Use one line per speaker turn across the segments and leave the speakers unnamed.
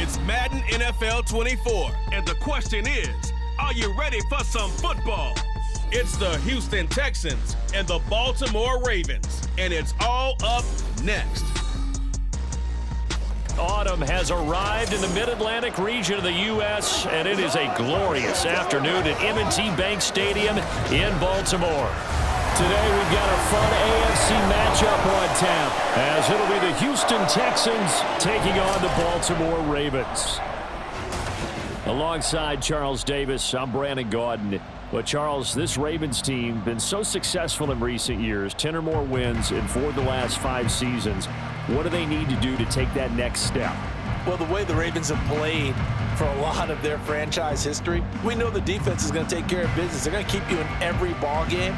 It's Madden NFL 24, and the question is, are you ready for some football? It's the Houston Texans and the Baltimore Ravens, and it's all up next.
Autumn has arrived in the mid-Atlantic region of the U.S., and it is a glorious afternoon at M&T Bank Stadium in Baltimore. Today we've got a fun AFC matchup on tap, as it'll be the Houston Texans taking on the Baltimore Ravens. Alongside Charles Davis, I'm Brandon Gaudin. But Charles, this Ravens team been so successful in recent years, 10 or more wins in 4 of the last 5 seasons. What do they need to do to take that next step?
Well, the way the Ravens have played for a lot of their franchise history, we know the defense is going to take care of business. They're going to keep you in every ball game.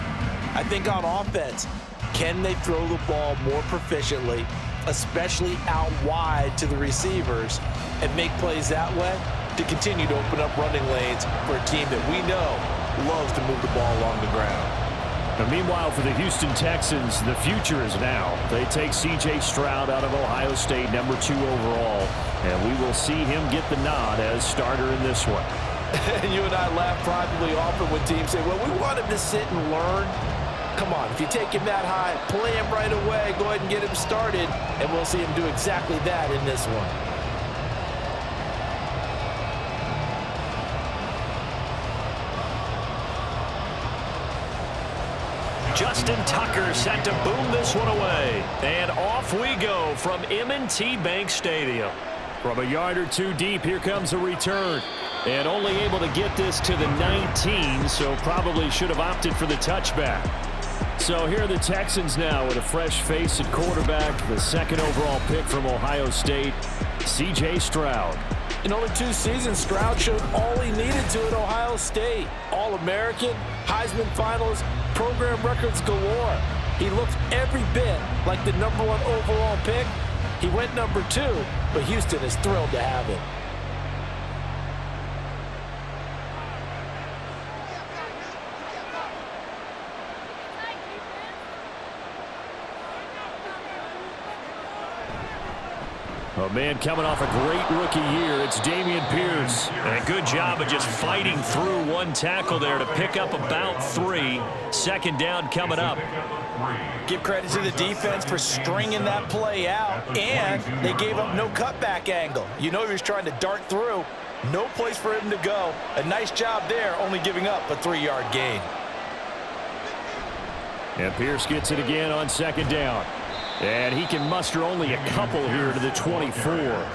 I think on offense, can they throw the ball more proficiently, especially out wide to the receivers, and make plays that way to continue to open up running lanes for a team that we know loves to move the ball along the ground.
Now, meanwhile, for the Houston Texans, the future is now. They take C.J. Stroud out of Ohio State, number 2 overall, and we will see him get the nod as starter in this one.
You and I laugh privately often when teams say, well, we want him to sit and learn. Come on, if you take him that high, play him right away, go ahead and get him started, and we'll see him do exactly that in this one.
Justin Tucker set to boom this one away. And off we go from M&T Bank Stadium. From a yard or 2 deep, here comes a return. And only able to get this to the 19, so probably should have opted for the touchback. So here are the Texans now with a fresh face at quarterback, the 2nd overall pick from Ohio State, C.J. Stroud.
In only 2 seasons, Stroud showed all he needed to at Ohio State. All-American, Heisman finalist, program records galore. He looks every bit like the number 1 overall pick. He went number 2, but Houston is thrilled to have him.
A man coming off a great rookie year, it's Dameon Pierce. And a good job of just fighting through one tackle there to pick up about 3. 2nd down coming up.
Give credit to the defense for stringing that play out, and they gave up no cutback angle. You know he was trying to dart through. No place for him to go. A nice job there, only giving up a 3-yard gain.
And Pierce gets it again on 2nd down. And he can muster only a couple here to the 24.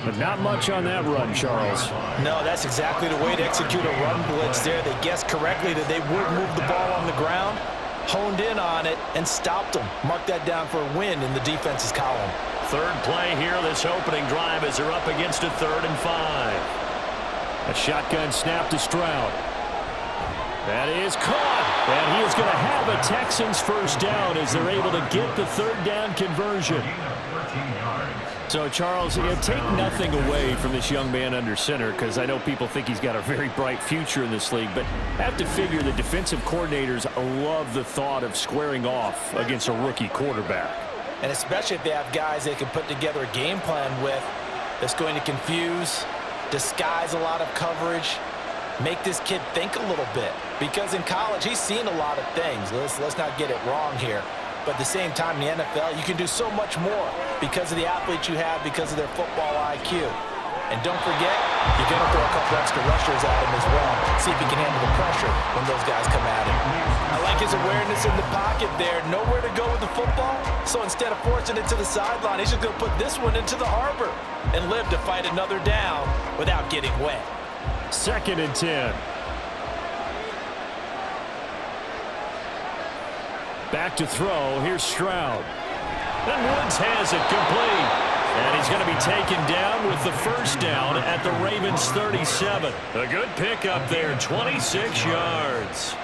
But not much on that run, Charles.
No, that's exactly the way to execute a run blitz there. They guessed correctly that they would move the ball on the ground, honed in on it, and stopped them. Mark that down for a win in the defense's column.
3rd play here, this opening drive, as they're up against a 3rd and 5. A shotgun snap to Stroud. That is caught. And he is going to have a Texans 1st down as they're able to get the 3rd down conversion. So, Charles, take nothing away from this young man under center, because I know people think he's got a very bright future in this league, but I have to figure the defensive coordinators love the thought of squaring off against a rookie quarterback.
And especially if they have guys they can put together a game plan with that's going to confuse, disguise a lot of coverage, make this kid think a little bit. Because in college, he's seen a lot of things. Let's not get it wrong here. But at the same time, in the NFL, you can do so much more because of the athletes you have, because of their football IQ. And don't forget, you're going to throw a couple extra rushers at him as well. See if he can handle the pressure when those guys come at him. I like his awareness in the pocket there. Nowhere to go with the football. So instead of forcing it to the sideline, he's just going to put this one into the harbor and live to fight another down without getting wet.
2nd and 10. Back to throw. Here's Stroud. And Woods has it complete. And he's going to be taken down with the 1st down at the Ravens 37. A good pickup there, 26 yards.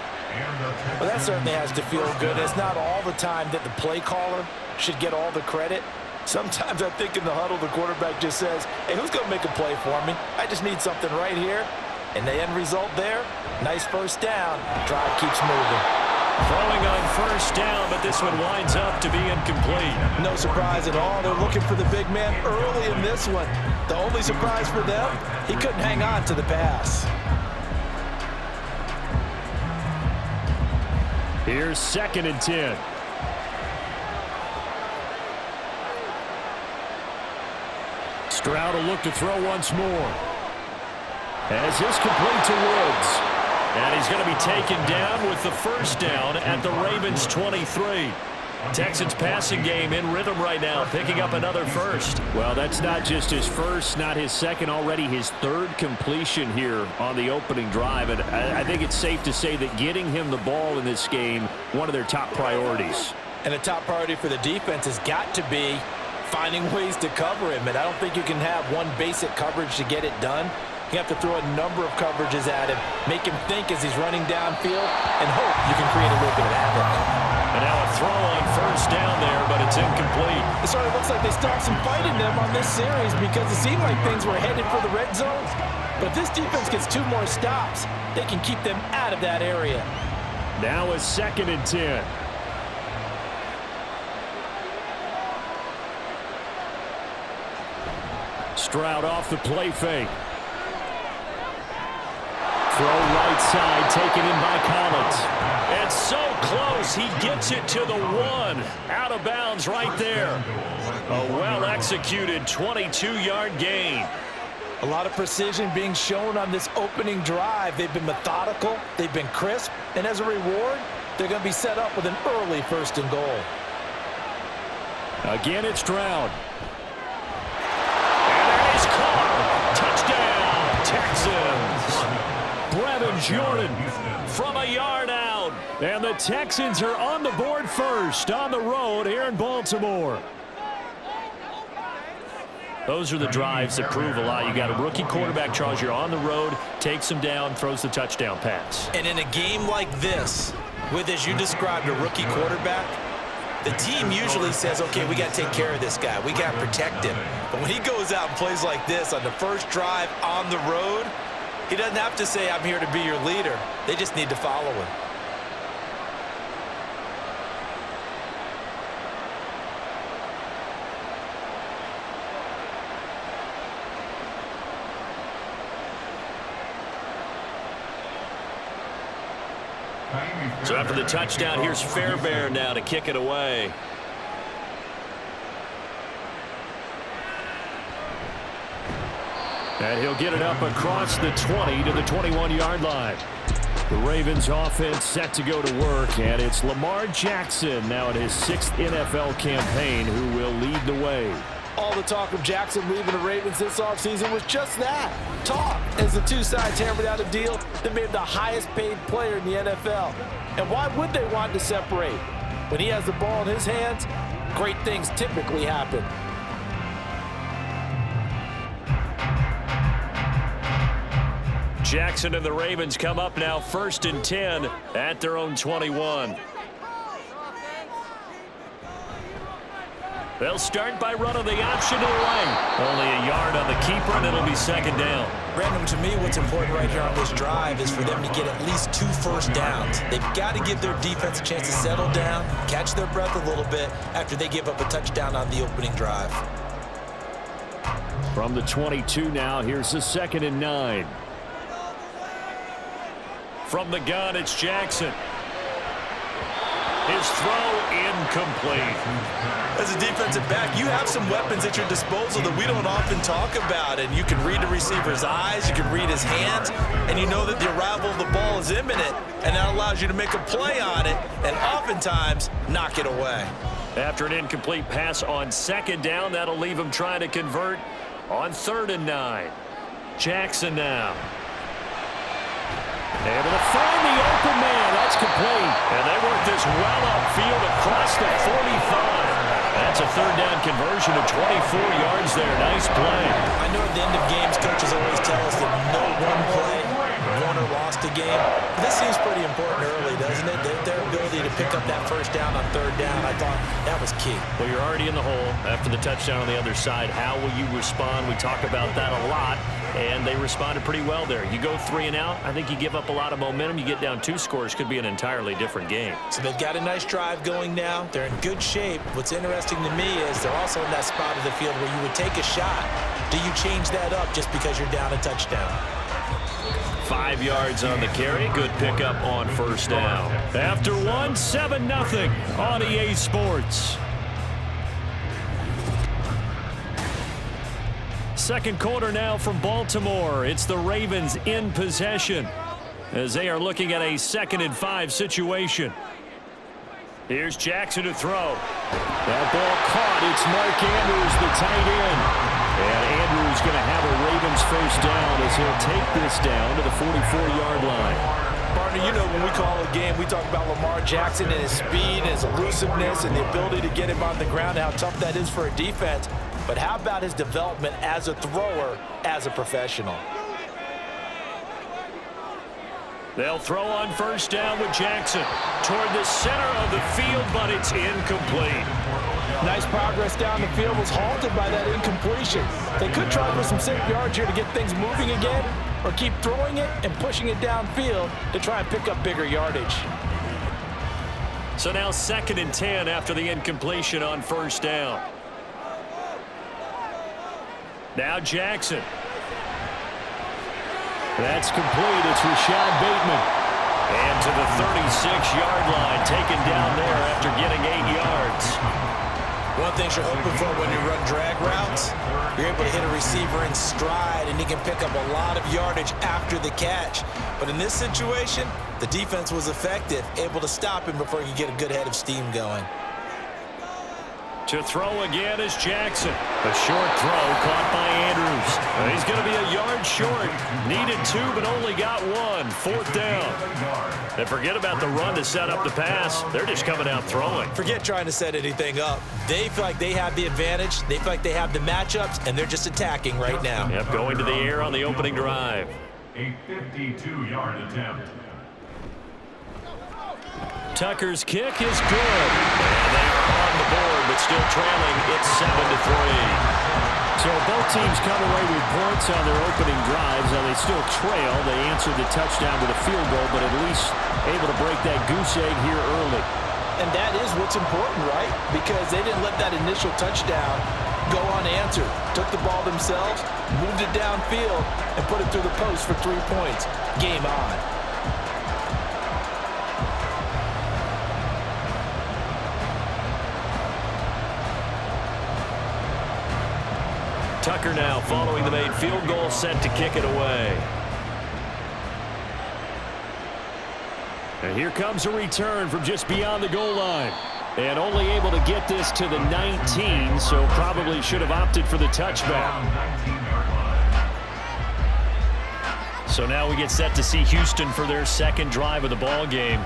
Well, that certainly has to feel good. It's not all the time that the play caller should get all the credit. Sometimes I think in the huddle, the quarterback just says, hey, who's going to make a play for me? I just need something right here. And the end result there, nice 1st down. Drive keeps moving.
Throwing on first down, but this one winds up to be incomplete.
No surprise at all. They're looking for the big man early in this one. The only surprise for them, he couldn't hang on to the pass.
Here's 2nd and 10. Stroud will look to throw once more. As this complete to Woods. And he's going to be taken down with the first down at the Ravens 23. Texans passing game in rhythm right now, picking up another first. Well, that's not just his first, not his second, already his 3rd completion here on the opening drive. And I think it's safe to say that getting him the ball in this game, one of their top priorities.
And a top priority for the defense has got to be finding ways to cover him. And I don't think you can have one basic coverage to get it done. You have to throw a number of coverages at him, make him think as he's running downfield, and hope you can create a little bit of havoc.
And now a throw on first down there, but it's incomplete.
It sort of looks like they still have some fight in them on this series because it seemed like things were headed for the red zone. But if this defense gets 2 more stops, they can keep them out of that area.
Now a 2nd and 10. Stroud off the play fake. Throw right side, taken in by Collins. And so close, he gets it to the 1. Out of bounds right there. A well-executed 22-yard gain.
A lot of precision being shown on this opening drive. They've been methodical, they've been crisp, and as a reward, they're going to be set up with an early 1st and goal.
Again, it's Stroud. And it is caught. Touchdown, Texans. Brevin Jordan from a yard out. And the Texans are on the board first on the road here in Baltimore. Those are the drives that prove a lot. You got a rookie quarterback, Charles. You're on the road, takes him down, throws the touchdown pass.
And in a game like this, with, as you described, a rookie quarterback, the team usually says, okay, we got to take care of this guy. We got to protect him. But when he goes out and plays like this on the first drive on the road, he doesn't have to say, I'm here to be your leader. They just need to follow him.
So after the touchdown, here's Fairbairn now to kick it away. And he'll get it up across the 20 to the 21-yard line. The Ravens offense set to go to work, and it's Lamar Jackson now in his 6th NFL campaign who will lead the way.
All the talk of Jackson leaving the Ravens this offseason was just that, talk, as the two sides hammered out a deal that made him the highest paid player in the NFL. And why would they want to separate? When he has the ball in his hands, great things typically happen.
Jackson and the Ravens come up now 1st and 10 at their own 21. They'll start by running the option to the right. Only a yard on the keeper, and it'll be 2nd down.
Brandon, to me, what's important right here on this drive is for them to get at least 2 first downs. They've got to give their defense a chance to settle down, catch their breath a little bit after they give up a touchdown on the opening drive.
From the 22 now, here's the 2nd and 9. From the gun, it's Jackson. His throw incomplete.
As a defensive back, you have some weapons at your disposal that we don't often talk about, and you can read the receiver's eyes, you can read his hands, and you know that the arrival of the ball is imminent, and that allows you to make a play on it, and oftentimes knock it away.
After an incomplete pass on 2nd down, that'll leave him trying to convert on 3rd and 9. Jackson now. Able to find the open man. That's complete. And they work this well upfield across the 45. That's a 3rd down conversion to 24 yards there. Nice play.
I know at the end of games, coaches always tell us that no one play, won or lost a game. But this seems pretty important early, doesn't it? Their ability to pick up that first down on third down, I thought that was key.
Well, you're already in the hole after the touchdown on the other side. How will you respond? We talk about that a lot, and they responded pretty well there. You go 3 and out, I think you give up a lot of momentum. You get down 2 scores, could be an entirely different game.
So they've got a nice drive going now. They're in good shape. What's interesting to me is they're also in that spot of the field where you would take a shot. Do you change that up just because you're down a touchdown?
5 yards on the carry. Good pickup on first down. After 1, 7-0 on EA Sports. Second quarter now from Baltimore. It's the Ravens in possession as they are looking at a 2nd and 5 situation. Here's Jackson to throw. That ball caught. It's Mark Andrews, the tight end. And Andrews going to have a Ravens first down as he'll take this down to the 44-yard line.
Partner, you know when we call a game, we talk about Lamar Jackson and his speed and his elusiveness and the ability to get him on the ground and how tough that is for a defense. But how about his development as a thrower, as a professional?
They'll throw on first down with Jackson toward the center of the field, but it's incomplete.
Nice progress down the field, was halted by that incompletion. They could try for some safe yards here to get things moving again, or keep throwing it and pushing it downfield to try and pick up bigger yardage.
So now 2nd and 10 after the incompletion on first down. Now Jackson. That's complete. It's Rashad Bateman. And to the 36-yard line, taken down there after getting 8 yards.
One thing you're hoping for when you run drag routes, you're able to hit a receiver in stride, and he can pick up a lot of yardage after the catch. But in this situation, the defense was effective, able to stop him before he could get a good head of steam going.
To throw again is Jackson. A short throw caught by Andrews. He's going to be a yard short. Needed 2, but only got 1. 4th down. And forget about the run to set up the pass. They're just coming out throwing.
Forget trying to set anything up. They feel like they have the advantage. They feel like they have the matchups, and they're just attacking right now.
Yep, going to the air on the opening drive.
A 52-yard attempt.
Tucker's kick is good. And they are on the board, but still trailing. It's 7-3. So both teams come away with points on their opening drives. Now they still trail. They answered the touchdown with a field goal, but at least able to break that goose egg here early.
And that is what's important, right? Because they didn't let that initial touchdown go unanswered. Took the ball themselves, moved it downfield, and put it through the post for 3 points. Game on.
Tucker now following the made field goal, set to kick it away. And here comes a return from just beyond the goal line. And only able to get this to the 19, so probably should have opted for the touchback. So now we get set to see Houston for their 2nd drive of the ball game.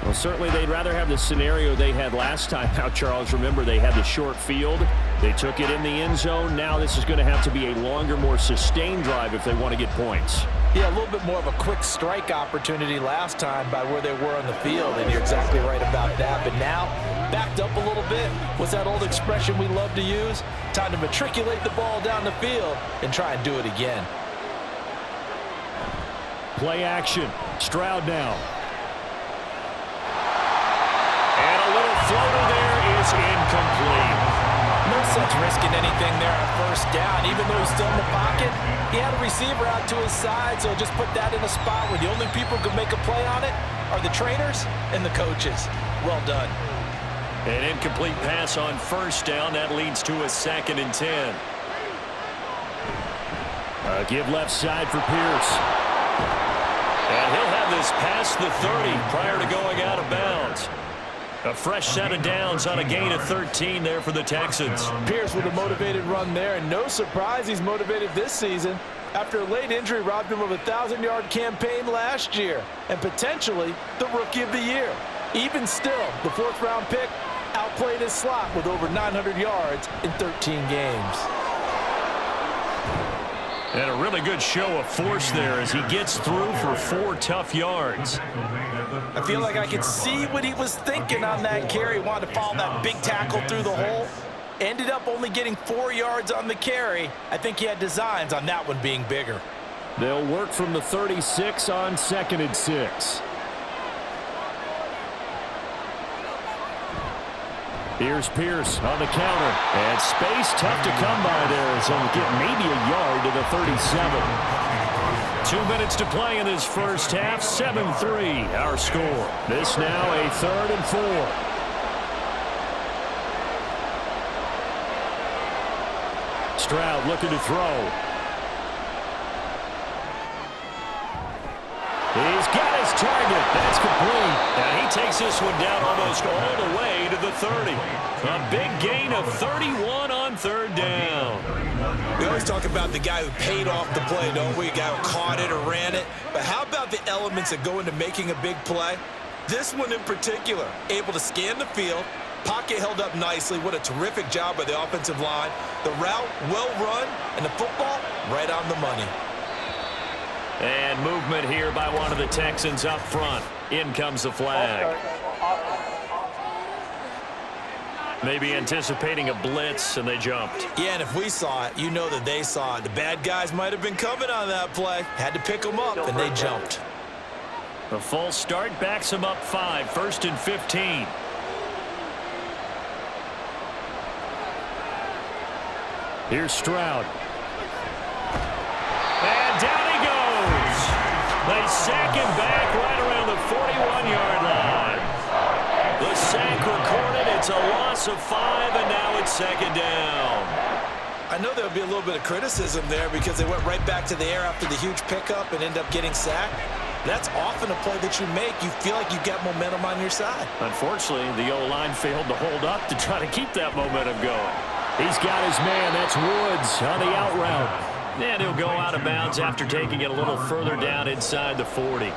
Well, certainly they'd rather have the scenario they had last time out, Charles. Remember, they had the short field. They took it in the end zone. Now this is going to have to be a longer, more sustained drive if they want to get points.
Yeah, a little bit more of a quick strike opportunity last time by where they were on the field, and you're exactly right about that. But now, backed up a little bit. What's that old expression we love to use? Time to matriculate the ball down the field and try and do it again.
Play action. Stroud now. And a little floater there is incomplete.
No sense risking anything there on first down. Even though he's still in the pocket, he had a receiver out to his side, so just put that in a spot where the only people who can make a play on it are the trainers and the coaches. Well done.
An incomplete pass on first down. That leads to a 2nd and 10. Give left side for Pierce. And he'll have this past the 30 prior to going out of bounds. A fresh set of downs on a gain of 13 there for the Texans.
Pierce with a motivated run there, and no surprise he's motivated this season after a late injury robbed him of a 1,000-yard campaign last year and potentially the Rookie of the Year. Even still, the 4th-round pick outplayed his slot with over 900 yards in 13 games.
And a really good show of force there as he gets through for 4 tough yards.
I feel like I could see what he was thinking on that carry. Wanted to follow that big tackle through the hole. Ended up only getting 4 yards on the carry. I think he had designs on that one being bigger.
They'll work from the 36 on 2nd and 6. Here's Pierce on the counter. And space tough to come by there. So he'll get maybe a yard to the 37. 2 minutes to play in this first half. 7-3 our score. This now a 3rd and 4. Stroud looking to throw. He's got his target. That's complete. And he takes this one down almost all the way to the 30. A big gain of 31 on 3rd down.
We always talk about the guy who paid off the play, don't we? A guy who caught it or ran it. But how about the elements that go into making a big play? This one in particular, able to scan the field, pocket held up nicely. What a terrific job by the offensive line. The route, well run, and the football, right on the money.
And movement here by one of the Texans up front. In comes the flag. Maybe anticipating a blitz, and they jumped.
Yeah, and if we saw it, you know that they saw it. The bad guys might have been coming on that play. Had to pick them up, and they jumped.
The false start backs them up 5. 1st and 15. Here's Stroud. And down he goes. They sack him back right around the 41-yard line. The sack recorded. It's a loss of 5, and now it's 2nd down.
I know there'll be a little bit of criticism there because they went right back to the air after the huge pickup and end up getting sacked. That's often a play that you make. You feel like you've got momentum on your side.
Unfortunately, the O-line failed to hold up to try to keep that momentum going. He's got his man. That's Woods on the out route. And he'll go out of bounds after taking it a little further down inside the 40.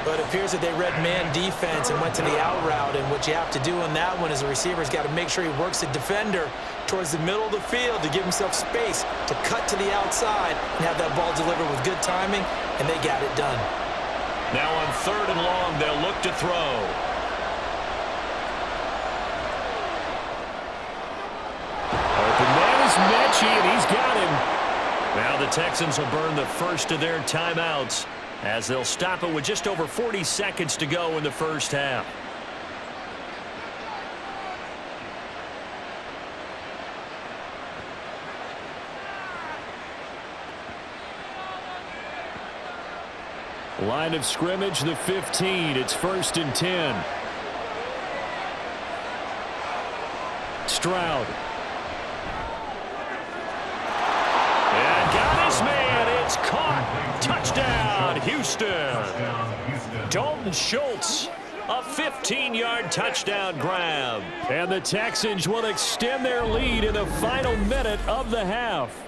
But it appears that they read man defense and went to the out route. And what you have to do on that one is the receiver's got to make sure he works the defender towards the middle of the field to give himself space to cut to the outside and have that ball delivered with good timing, and they got it done.
Now on 3rd and long, they'll look to throw. Open man is Mechie, and he's got him. Now the Texans will burn the first of their timeouts as they'll stop it with just over 40 seconds to go in the first half. Line of scrimmage, the 15. It's 1st and 10. Stroud. And got his man. It's caught. Touchdown, Houston. Dalton Schultz, a 15-yard touchdown grab. And the Texans will extend their lead in the final minute of the half.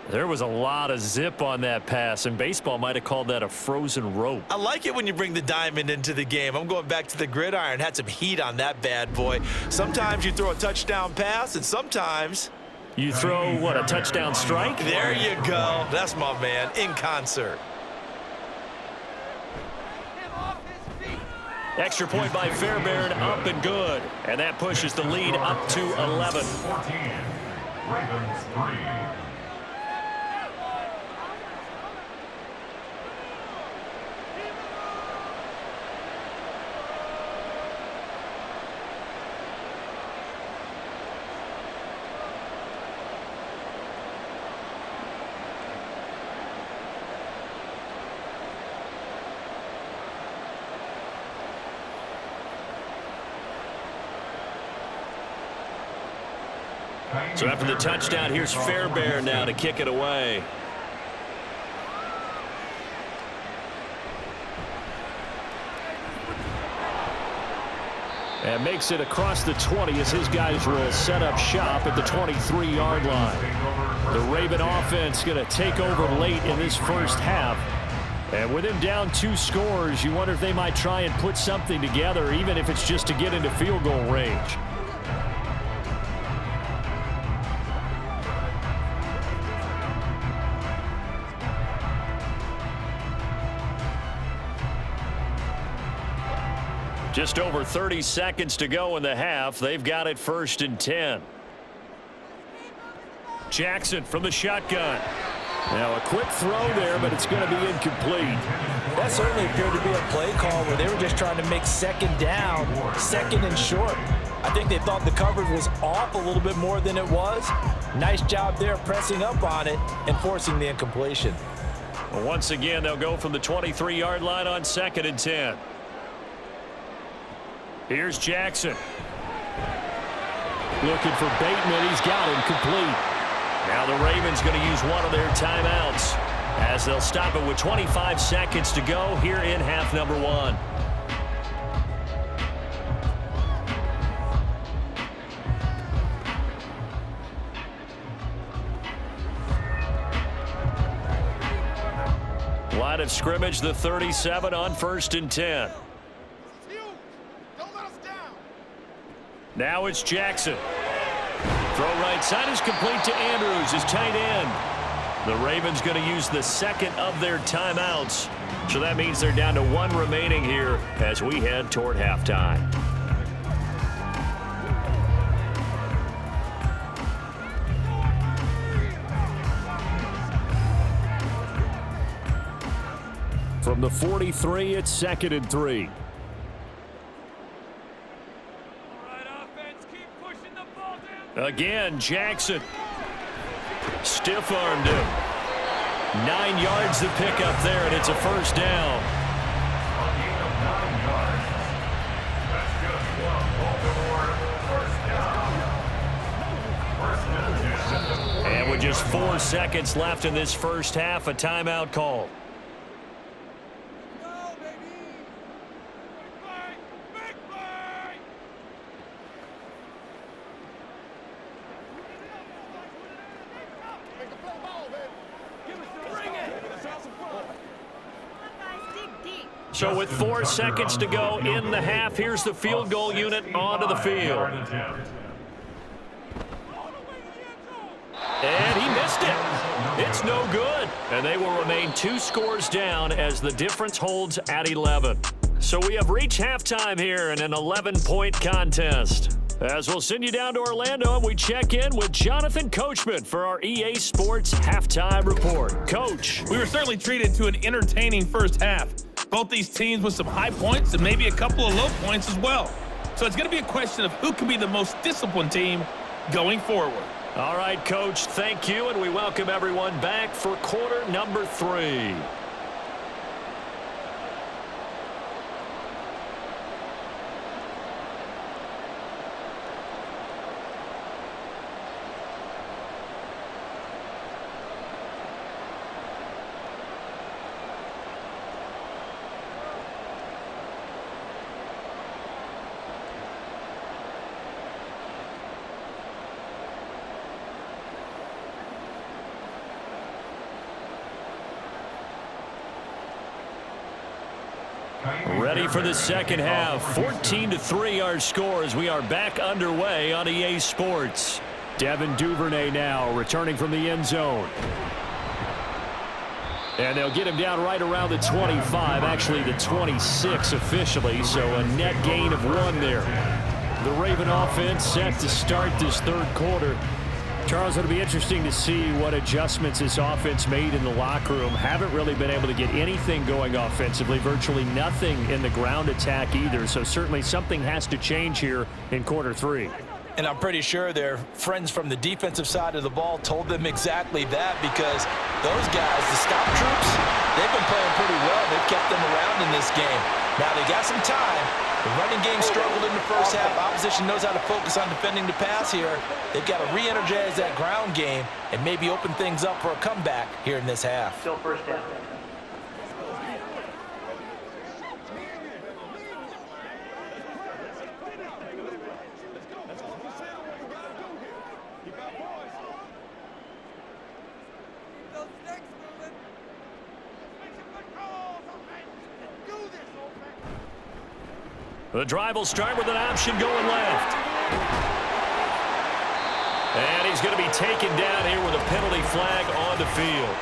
There was a lot of zip on that pass, and baseball might have called that a frozen rope.
I like it when you bring the diamond into the game. I'm going back to the gridiron. Had some heat on that bad boy. Sometimes you throw a touchdown pass, and sometimes
you throw, what, a touchdown strike?
There you go. That's my man, in concert.
Extra point by Fairbairn, up and good. And that pushes the lead up to 11.
14, Ravens 3.
So after the touchdown, here's Fairbairn now to kick it away. And makes it across the 20 as his guys will set up shop at the 23-yard line. The Raven offense going to take over late in this first half. And with him down 2 scores, you wonder if they might try and put something together, even if it's just to get into field goal range. Just over 30 seconds to go in the half. They've got it 1st and 10. Jackson from the shotgun. Now a quick throw there, but it's going to be incomplete.
That certainly appeared to be a play call where they were just trying to make second down, second and short. I think they thought the coverage was off a little bit more than it was. Nice job there pressing up on it and forcing the incompletion.
Well, once again, they'll go from the 23-yard line on 2nd and 10. Here's Jackson. Looking for Bateman. He's got him complete. Now the Ravens going to use one of their timeouts as they'll stop it with 25 seconds to go here in half number 1. Line of scrimmage, the 37 on 1st and 10. Now it's Jackson. Throw right side is complete to Andrews, his tight end. The Ravens going to use the second of their timeouts. So that means they're down to 1 remaining here as we head toward halftime. From the 43, it's 2nd and 3. Again, Jackson. Stiff-armed him. 9 yards to pick up there, and it's a 1st down. And with just 4 seconds left in this first half, a timeout call. So with 4 seconds to go in the half, here's the field goal unit onto the field. And he missed it. It's no good. And they will remain 2 scores down as the difference holds at 11. So we have reached halftime here in an 11-point contest. As we'll send you down to Orlando, and we check in with Jonathan Coachman for our EA Sports Halftime Report. Coach.
We were certainly treated to an entertaining first half. Both these teams with some high points and maybe a couple of low points as well. So it's going to be a question of who can be the most disciplined team going forward.
All right, Coach, thank you, and we welcome everyone back for quarter number 3. Ready for the second half. 14-3 our score as we are back underway on EA Sports. Devin Duvernay now returning from the end zone. And they'll get him down right around the 25, actually the 26 officially, so a net gain of 1 there. The Raven offense set to start this third quarter. Charles, it'll be interesting to see what adjustments this offense made in the locker room. Haven't really been able to get anything going offensively, virtually nothing in the ground attack either. So certainly something has to change here in quarter 3.
And I'm pretty sure their friends from the defensive side of the ball told them exactly that, because those guys, the scout troops, they've been playing pretty well. They've kept them around in this game. Now they got some time. The running game struggled in the first half. Opposition knows how to focus on defending the pass here. They've got to re-energize that ground game and maybe open things up for a comeback here in this half.
Still first down.
The drive will start with an option going left. And he's going to be taken down here with a penalty flag on the field.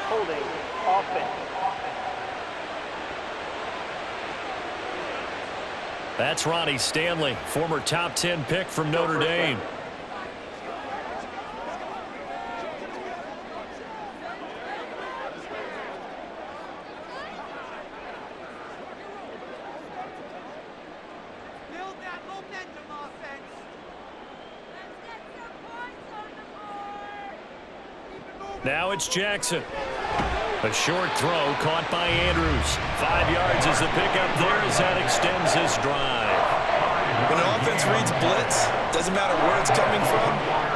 Holding offense.
That's Ronnie Stanley, former top 10 pick from Notre Dame. Now it's Jackson. A short throw caught by Andrews. 5 yards is the pickup there as that extends his drive.
When an offense reads blitz, doesn't matter where it's coming from,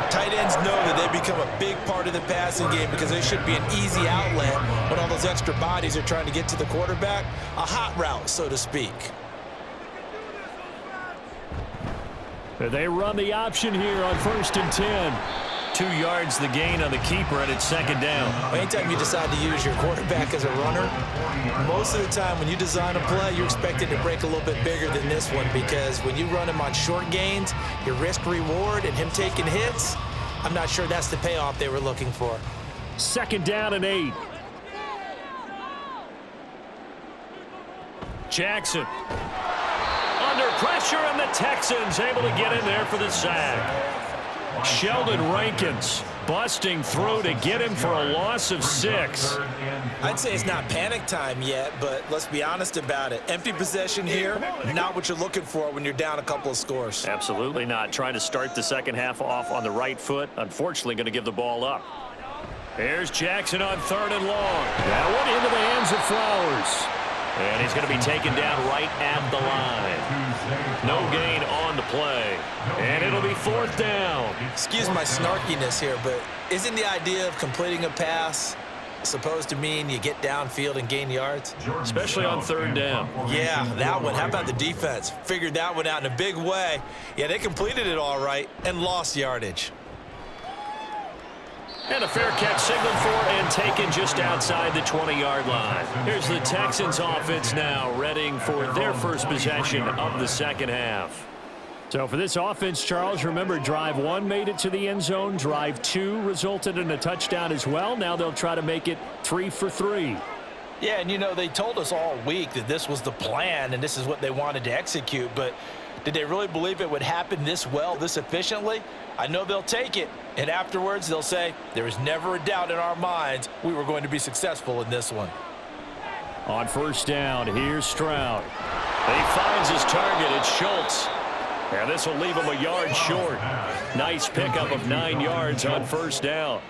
tight ends know that they become a big part of the passing game because they should be an easy outlet when all those extra bodies are trying to get to the quarterback. A hot route, so to speak.
They run the option here on 1st and 10. 2 yards the gain on the keeper, and it's 2nd down.
Anytime you decide to use your quarterback as a runner, most of the time when you design a play, you're expected to break a little bit bigger than this one because when you run him on short gains, your risk-reward and him taking hits, I'm not sure that's the payoff they were looking for.
2nd down and 8. Jackson. Under pressure, and the Texans able to get in there for the sack. Sheldon Rankins busting through to get him for a loss of 6.
I'd say it's not panic time yet, but let's be honest about it. Empty possession here, not what you're looking for when you're down a couple of scores.
Absolutely not. Trying to start the second half off on the right foot. Unfortunately, going to give the ball up. Here's Jackson on 3rd and long. That one into the hands of Flowers. And he's going to be taken down right at the line. No gain on the play. And it'll be 4th down.
Excuse my snarkiness here, but isn't the idea of completing a pass supposed to mean you get downfield and gain yards?
Especially on 3rd down.
Yeah, that one. How about the defense? Figured that one out in a big way. Yeah, they completed it all right and lost yardage.
And a fair catch signaled for and taken just outside the 20-yard line. Here's the Texans offense now, readying for their first possession of the second half. So for this offense, Charles, remember drive 1 made it to the end zone. Drive 2 resulted in a touchdown as well. Now they'll try to make it 3 for 3.
Yeah, and you know, they told us all week that this was the plan and this is what they wanted to execute, but did they really believe it would happen this well, this efficiently? I know they'll take it, and afterwards they'll say, there was never a doubt in our minds we were going to be successful in this one.
On 1st down, here's Stroud. He finds his target. It's Schultz. And this will leave him a yard short. Nice pickup of 9 yards on 1st down.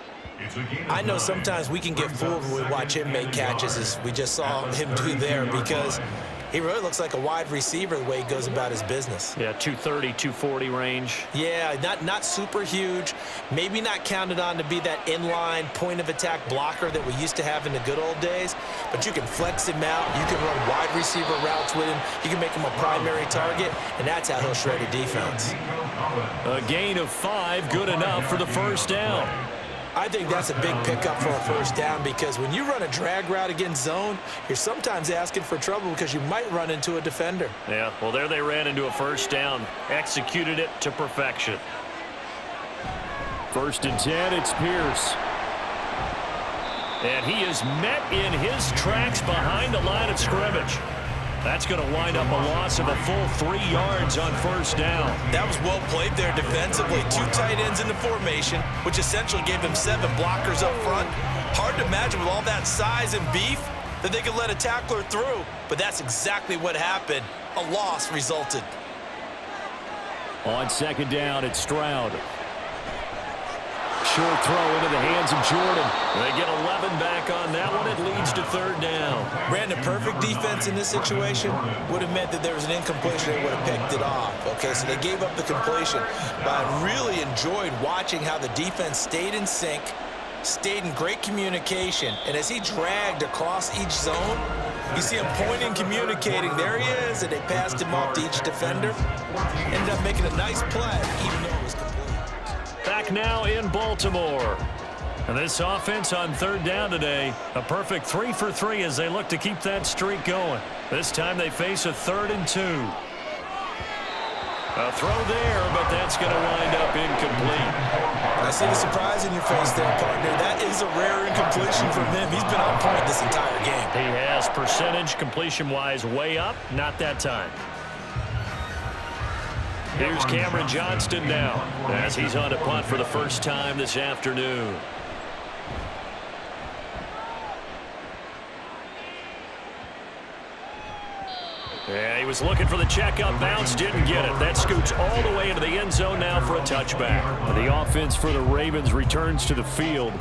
I know sometimes we can get fooled when we watch him make catches, as we just saw him do there, because he really looks like a wide receiver the way he goes about his business.
Yeah, 230, 240 range.
Yeah, not super huge. Maybe not counted on to be that inline point-of-attack blocker that we used to have in the good old days. But you can flex him out. You can run wide receiver routes with him. You can make him a primary target, and that's how he'll shred a defense.
A gain of 5, good enough for the 1st down.
I think that's a big pickup for a 1st down because when you run a drag route against zone, you're sometimes asking for trouble because you might run into a defender.
Yeah, well, there they ran into a 1st down. Executed it to perfection. 1st and 10, it's Pierce. And he is met in his tracks behind the line of scrimmage. That's going to wind up a loss of a full 3 yards on 1st down.
That was well played there defensively. 2 tight ends in the formation, which essentially gave them 7 blockers up front. Hard to imagine with all that size and beef that they could let a tackler through, but that's exactly what happened. A loss resulted.
On 2nd down, it's Stroud. Short throw into the hands of Jordan. They get 11 back on that one. It leads to 3rd down.
Ran a perfect defense in this situation. Would have meant that there was an incompletion. They would have picked it off. Okay, so they gave up the completion. But I really enjoyed watching how the defense stayed in sync, stayed in great communication. And as he dragged across each zone, you see him pointing, communicating. There he is, and they passed him off to each defender. Ended up making a nice play, even though it was complete.
Back now in Baltimore. And this offense on 3rd down today, a perfect 3 for 3 as they look to keep that streak going. This time they face a 3rd and 2. A throw there, but that's going to wind up incomplete.
I see the surprise in your face there, partner. That is a rare incompletion from him. He's been on point this entire game.
He has percentage completion-wise way up, not that time. Here's Cameron Johnston now as he's on to punt for the first time this afternoon. Yeah, he was looking for the checkup bounce, didn't get it. That scoots all the way into the end zone now for a touchback. The offense for the Ravens returns to the field.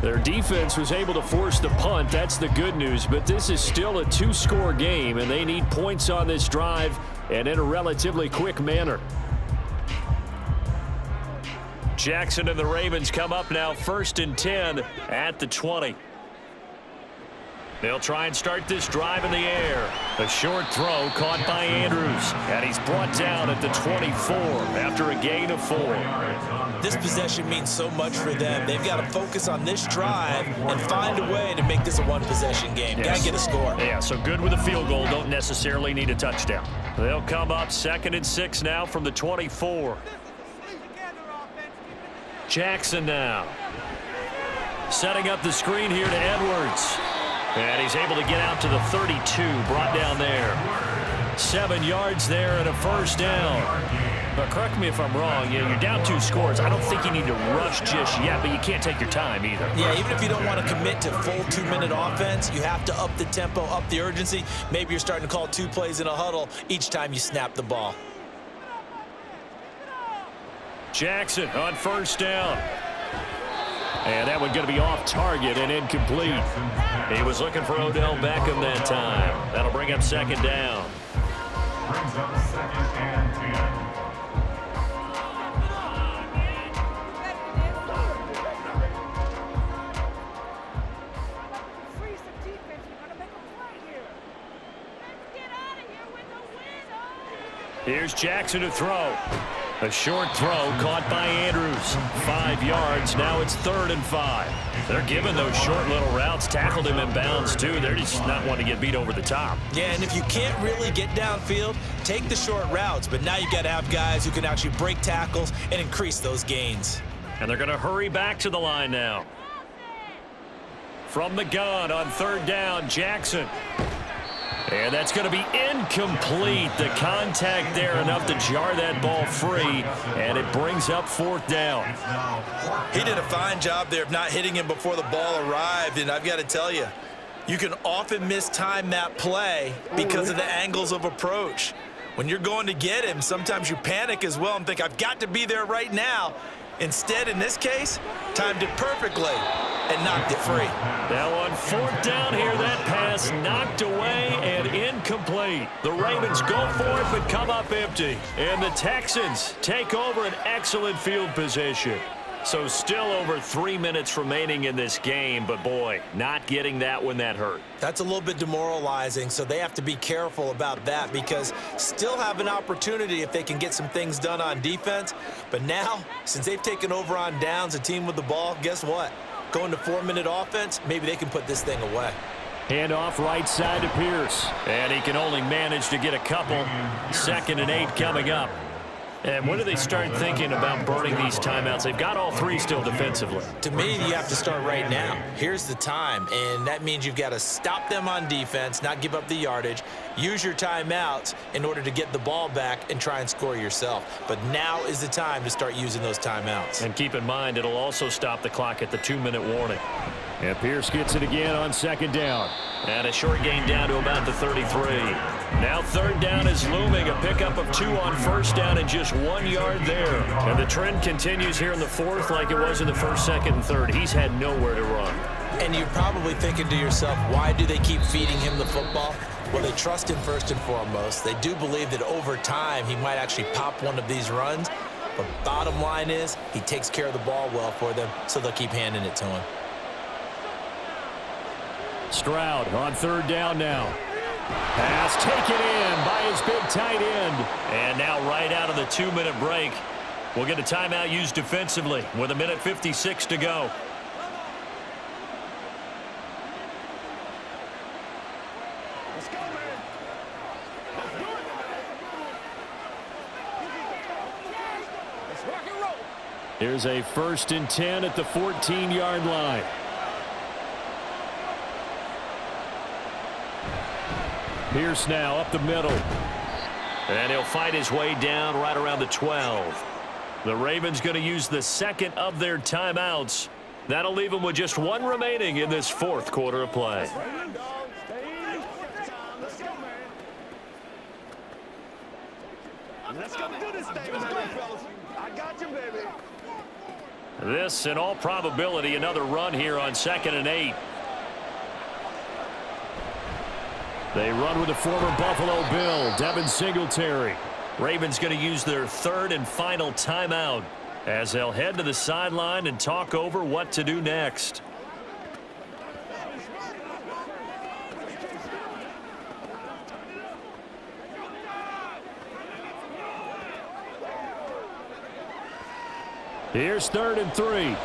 Their defense was able to force the punt. That's the good news, but this is still a two-score game, and they need points on this drive and in a relatively quick manner. Jackson and the Ravens come up now 1st and 10 at the 20. They'll try and start this drive in the air. A short throw caught by Andrews, and he's brought down at the 24 after a gain of 4.
This possession means so much for them. They've got to focus on this drive and find a way to make this a one-possession game. Got to get a score.
Yeah, so good with a field goal. Don't necessarily need a touchdown. They'll come up 2nd and 6 now from the 24. Jackson now. Setting up the screen here to Edwards. And he's able to get out to the 32, brought down there. 7 yards there and a first down. But correct me if I'm wrong, you're down 2 scores. I don't think you need to rush just yet, but you can't take your time either.
Yeah, even if you don't want to commit to full 2-minute offense, you have to up the tempo, up the urgency. Maybe you're starting to call 2 plays in a huddle each time you snap the ball. Jackson on first down. And that one going to be off target and incomplete. He was looking for Odell Beckham that time. That'll bring up 2nd down.
Brings up 2nd and 10.
Here's Jackson to throw. A short throw caught by Andrews. 5 yards. Now it's 3rd and 5. They're giving those short little routes. Tackled him in bounds, too. They're just not wanting to get beat over the top.
Yeah, and if you can't really get downfield, take the short routes. But now you got to have guys who can actually break tackles and increase those gains.
And they're going to hurry back to the line now. From the gun on 3rd down, Jackson. And that's going to be incomplete. The contact there enough to jar that ball free, and it brings up 4th down.
He did a fine job there of not hitting him before the ball arrived, and I've got to tell you, you can often mistime that play because of the angles of approach. When you're going to get him, sometimes you panic as well and think, I've got to be there right now. Instead, in this case, timed it perfectly and knocked it free.
Now on 4th down here, that pass knocked away and incomplete. The Ravens go for it but come up empty. And the Texans take over an excellent field position. So still over 3 minutes remaining in this game, but boy, not getting that one that hurt.
That's a little bit demoralizing, so they have to be careful about that because still have an opportunity if they can get some things done on defense. But now, since they've taken over on downs, a team with the ball, guess what? Going to 4-minute offense, maybe they can put this thing away.
Handoff right side to Pierce. And he can only manage to get a couple. 2nd and 8 coming up. And when do they start thinking about burning these timeouts? They've got all 3 still defensively.
To me, you have to start right now. Here's the time, and that means you've got to stop them on defense, not give up the yardage, use your timeouts in order to get the ball back and try and score yourself. But now is the time to start using those timeouts.
And keep in mind, it'll also stop the clock at the 2-minute warning. And Pierce gets it again on 2nd down. And a short gain down to about the 33. Now 3rd down is looming. A pickup of 2 on 1st down and just 1 yard there. And the trend continues here in the 4th like it was in the 1st, 2nd, and 3rd. He's had nowhere to run.
And you're probably thinking to yourself, why do they keep feeding him the football? Well, they trust him first and foremost. They do believe that over time he might actually pop one of these runs. But bottom line is he takes care of the ball well for them, so they'll keep handing it to him.
Stroud on 3rd down now. Pass taken in by his big tight end. And now right out of the 2-minute break, we'll get a timeout used defensively with 1:56 to go.
Let's go, man. Let's rock and roll.
Here's a 1st and 10 at the 14-yard line. Pierce now up the middle. And he'll fight his way down right around the 12. The Ravens going to use the second of their timeouts. That'll leave them with just one remaining in this fourth quarter of play.
Let's go do this thing, fellas. I got you, baby.
This, in all probability, another run here on 2nd and 8. They run with the former Buffalo Bill, Devin Singletary. Ravens going to use their third and final timeout as they'll head to the sideline and talk over what to do next. Here's 3rd and 3.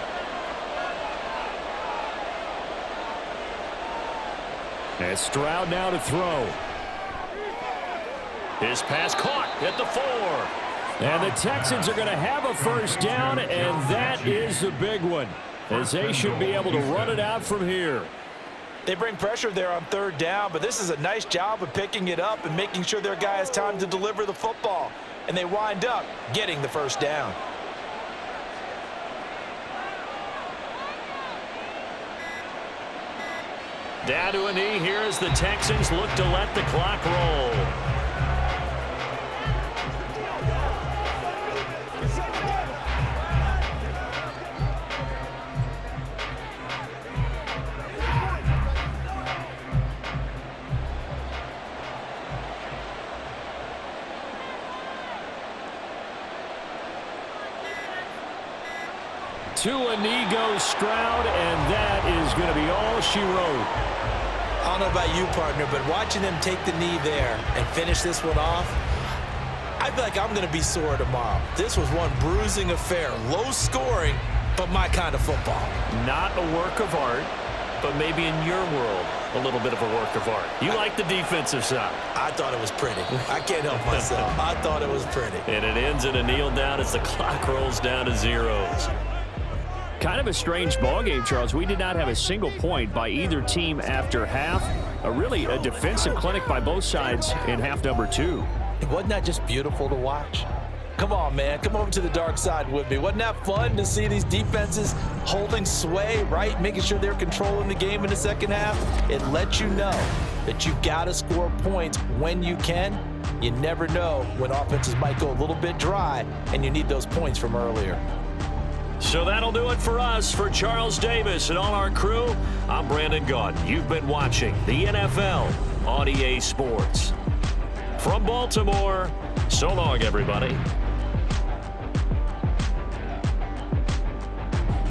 And Stroud now to throw. His pass caught at the 4. And the Texans are going to have a first down, and that is the big one, as they should be able to run it out from here.
They bring pressure there on 3rd down, but this is a nice job of picking it up and making sure their guy has time to deliver the football. And they wind up getting the first down.
Down to a knee here as the Texans look to let the clock roll. To a knee goes Stroud, and that is going to be all she wrote.
I don't know about you, partner, but watching them take the knee there and finish this one off, I feel like I'm going to be sore tomorrow. This was one bruising affair. Low scoring, but my kind of football.
Not a work of art, but maybe in your world, a little bit of a work of art. You like the defensive side.
I thought it was pretty. I can't help myself. I thought it was pretty.
And it ends in a kneel down as the clock rolls down to zeros.
Kind of a strange ballgame, Charles. We did not have a single point by either team after half. Really a defensive clinic by both sides in half number 2.
Wasn't that just beautiful to watch? Come on, man. Come over to the dark side with me. Wasn't that fun to see these defenses holding sway, right? Making sure they're controlling the game in the second half. It lets you know that you've got to score points when you can. You never know when offenses might go a little bit dry, and you need those points from earlier.
So that'll do it for us. For Charles Davis and all our crew, I'm Brandon Gaudin. You've been watching the NFL on EA Sports. From Baltimore, so long, everybody.